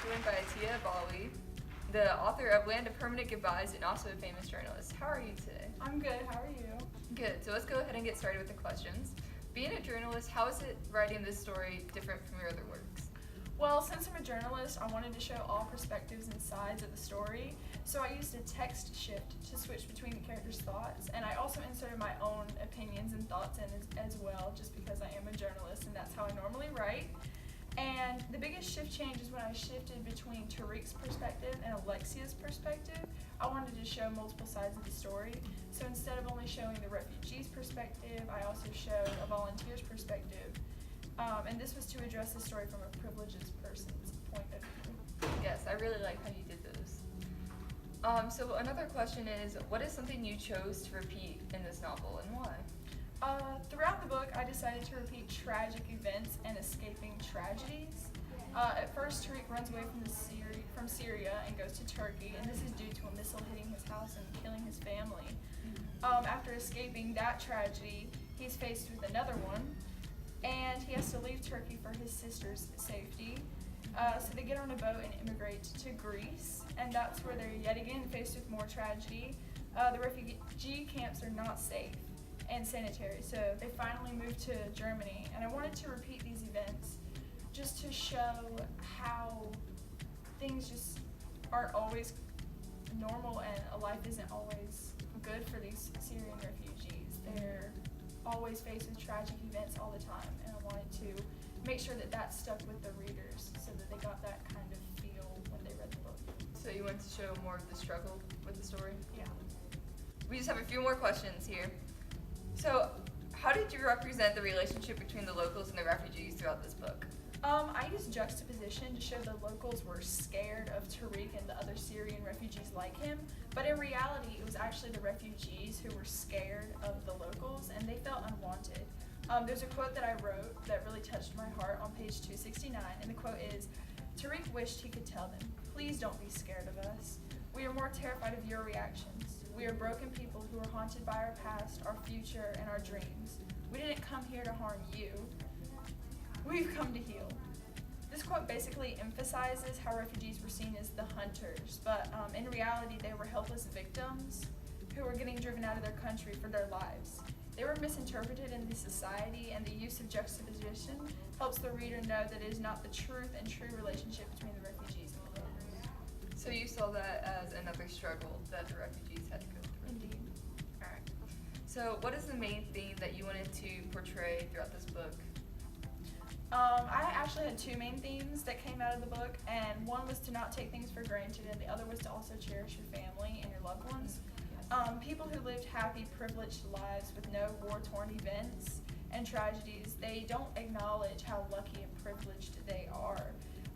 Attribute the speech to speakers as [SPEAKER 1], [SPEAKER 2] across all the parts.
[SPEAKER 1] joined by Atia Bali, the author of Land of Permanent Goodbyes and also a famous journalist. How are you today?
[SPEAKER 2] I'm good. How are you?
[SPEAKER 1] Good. So let's go ahead and get started with the questions. Being a journalist, how is it writing this story different from your other works?
[SPEAKER 2] Well, since I'm a journalist, I wanted to show all perspectives and sides of the story, so I used a text shift to switch between the characters' thoughts, and I also inserted my own opinions and thoughts in as well, just because I am a journalist and that's how I normally write. And the biggest shift change is when I shifted between Tariq's perspective and Alexia's perspective. I wanted to show multiple sides of the story, so instead of only showing the refugees' perspective, I also showed a volunteer's perspective. And this was to address the story from a privileged person's point of view.
[SPEAKER 1] Yes, I really like how you did those. So another question is, what is something you chose to repeat in this novel and why?
[SPEAKER 2] Throughout the book, I decided to repeat tragic events and escaping tragedies. At first, Tariq runs away from Syria and goes to Turkey, and this is due to a missile hitting his house and killing his family. After escaping that tragedy, he's faced with another one, and he has to leave Turkey for his sister's safety. So they get on a boat and immigrate to Greece, and that's where they're yet again faced with more tragedy. The refugee camps are not safe and sanitary, so they finally moved to Germany, and I wanted to repeat these events just to show how things just aren't always normal and life isn't always good for these Syrian refugees. They're always faced with tragic events all the time, and I wanted to make sure that that stuck with the readers so that they got that kind of feel when they read the book.
[SPEAKER 1] So you wanted to show more of the struggle with the story?
[SPEAKER 2] Yeah.
[SPEAKER 1] We just have a few more questions here. So, how did you represent the relationship between the locals and the refugees throughout this book?
[SPEAKER 2] I used juxtaposition to show the locals were scared of Tariq and the other Syrian refugees like him, but in reality, it was actually the refugees who were scared of the locals and they felt unwanted. There's a quote that I wrote that really touched my heart on page 269, and the quote is, "Tariq wished he could tell them, please don't be scared of us. We are more terrified of your reactions. We are broken people who are haunted by our past, our future, and our dreams. We didn't come here to harm you. We've come to heal." This quote basically emphasizes how refugees were seen as the hunters, but in reality they were helpless victims who were getting driven out of their country for their lives. They were misinterpreted in the society, and the use of juxtaposition helps the reader know that it is not the truth and true relationship between the refugees and the locals.
[SPEAKER 1] So you saw that as another struggle that the refugees had to go through?
[SPEAKER 2] Indeed.
[SPEAKER 1] Alright. So what is the main theme that you wanted to portray throughout this book?
[SPEAKER 2] I actually had two main themes that came out of the book, and one was to not take things for granted, and the other was to also cherish your family and your loved ones. People who lived happy, privileged lives with no war-torn events and tragedies, they don't acknowledge how lucky and privileged they are.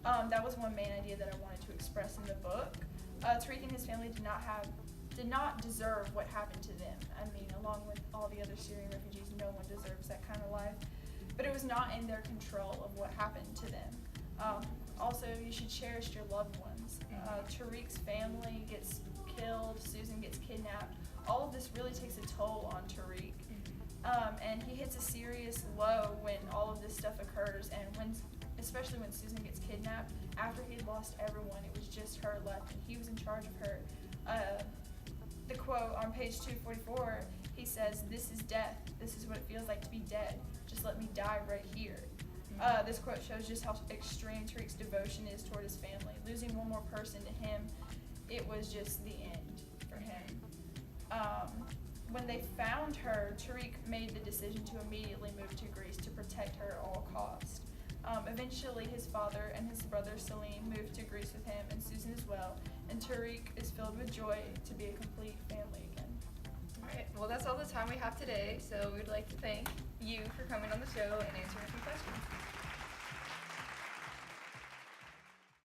[SPEAKER 2] That was one main idea that I wanted to express in the book. Tariq and his family did not deserve what happened to them. I mean, along with all the other Syrian refugees, no one deserves that kind of life. But it was not in their control of what happened to them. Also, you should cherish your loved ones. Tariq's family gets killed, Susan gets kidnapped. All of this really takes a toll on Tariq. And he hits a serious low when all of this stuff occurs, and especially when Susan gets kidnapped. After he had lost everyone, it was just her left, and he was in charge of her. The quote on page 244, he says, "This is death. This is what it feels like to be dead. Just let me die right here." This quote shows just how extreme Tariq's devotion is toward his family. Losing one more person to him, it was just the end for him. When they found her, Tariq made the decision to immediately move to Greece to protect her at all costs. Eventually, his father and his brother Salim moved to Greece with him, and Susan as well, and Tariq is filled with joy to be a complete family again.
[SPEAKER 1] Alright, well that's all the time we have today, so we'd like to thank you for coming on the show and answering a few questions.